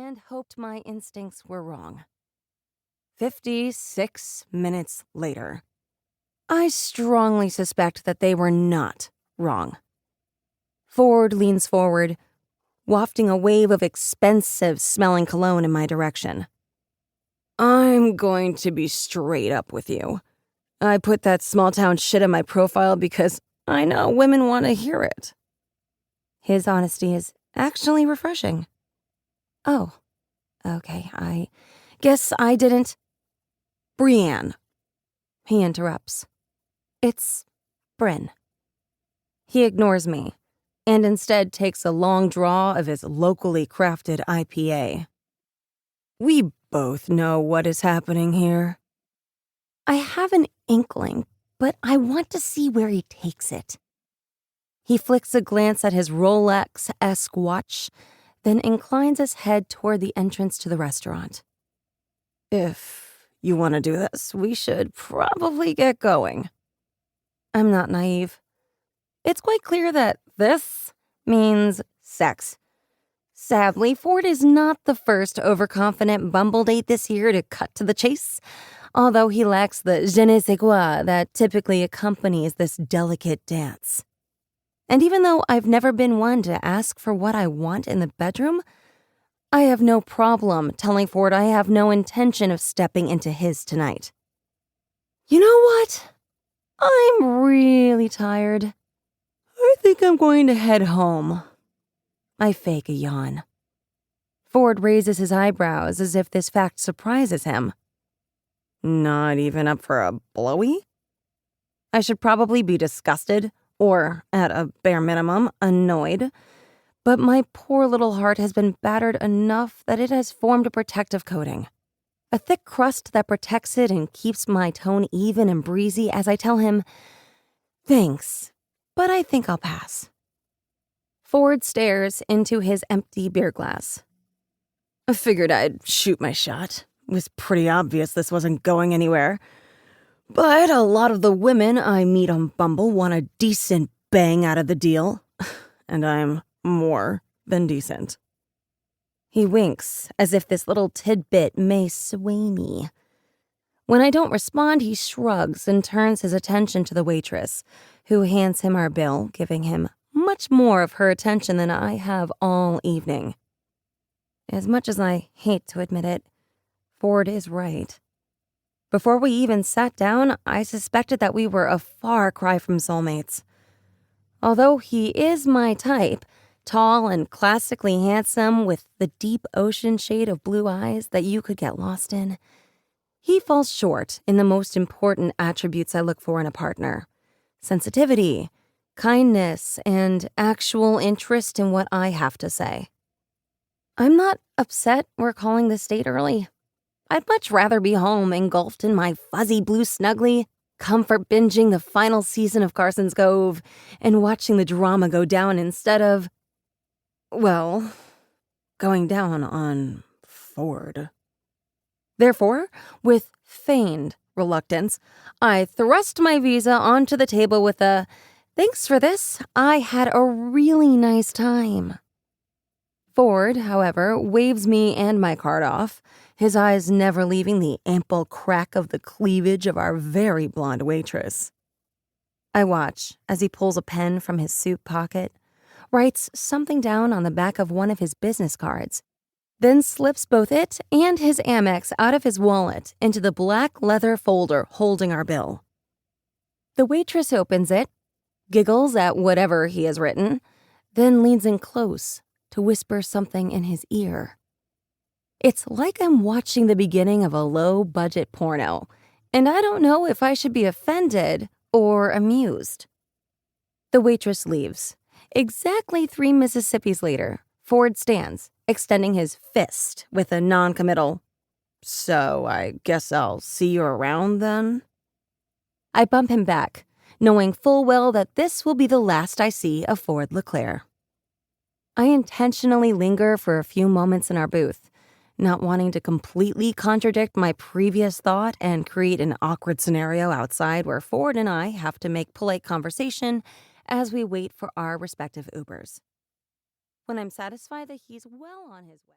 and hoped my instincts were wrong. 56 minutes later, I strongly suspect that they were not wrong. Ford leans forward, wafting a wave of expensive-smelling cologne in my direction. I'm going to be straight up with you. I put that small-town shit in my profile because I know women want to hear it. His honesty is actually refreshing. Oh, okay, I guess I didn't. Brynn, he interrupts. It's Brynn. He ignores me and instead takes a long draw of his locally crafted IPA. We both know what is happening here. I have an inkling, but I want to see where he takes it. He flicks a glance at his Rolex-esque watch, then inclines his head toward the entrance to the restaurant. If you want to do this, we should probably get going. I'm not naive. It's quite clear that this means sex. Sadly, Ford is not the first overconfident bumble date this year to cut to the chase, although he lacks the je ne sais quoi that typically accompanies this delicate dance. And even though I've never been one to ask for what I want in the bedroom, I have no problem telling Ford I have no intention of stepping into his tonight. You know what? I'm really tired. I think I'm going to head home. I fake a yawn. Ford raises his eyebrows as if this fact surprises him. Not even up for a blowy? I should probably be disgusted, or, at a bare minimum, annoyed. But my poor little heart has been battered enough that it has formed a protective coating. A thick crust that protects it and keeps my tone even and breezy as I tell him, thanks, but I think I'll pass. Ford stares into his empty beer glass. I figured I'd shoot my shot. It was pretty obvious this wasn't going anywhere. But a lot of the women I meet on Bumble want a decent bang out of the deal. And I'm more than decent. He winks as if this little tidbit may sway me. When I don't respond, he shrugs and turns his attention to the waitress, who hands him our bill, giving him much more of her attention than I have all evening. As much as I hate to admit it, Ford is right. Before we even sat down, I suspected that we were a far cry from soulmates. Although he is my type, tall and classically handsome with the deep ocean shade of blue eyes that you could get lost in, he falls short in the most important attributes I look for in a partner: sensitivity, kindness, and actual interest in what I have to say. I'm not upset we're calling this date early. I'd much rather be home engulfed in my fuzzy blue snuggly, comfort binging the final season of Carson's Cove, and watching the drama go down instead of, well, going down on Ford. Therefore, with feigned reluctance, I thrust my visa onto the table with a, thanks for this, I had a really nice time. Ford, however, waves me and my card off, his eyes never leaving the ample crack of the cleavage of our very blonde waitress. I watch as he pulls a pen from his suit pocket, writes something down on the back of one of his business cards, then slips both it and his Amex out of his wallet into the black leather folder holding our bill. The waitress opens it, giggles at whatever he has written, then leans in close to whisper something in his ear. It's like I'm watching the beginning of a low-budget porno, and I don't know if I should be offended or amused. The waitress leaves. Exactly 3 Mississippis later, Ford stands, extending his fist with a non-committal, "So I guess I'll see you around then?" I bump him back, knowing full well that this will be the last I see of Ford LeClaire. I intentionally linger for a few moments in our booth, not wanting to completely contradict my previous thought and create an awkward scenario outside where Ford and I have to make polite conversation as we wait for our respective Ubers. When I'm satisfied that he's well on his way.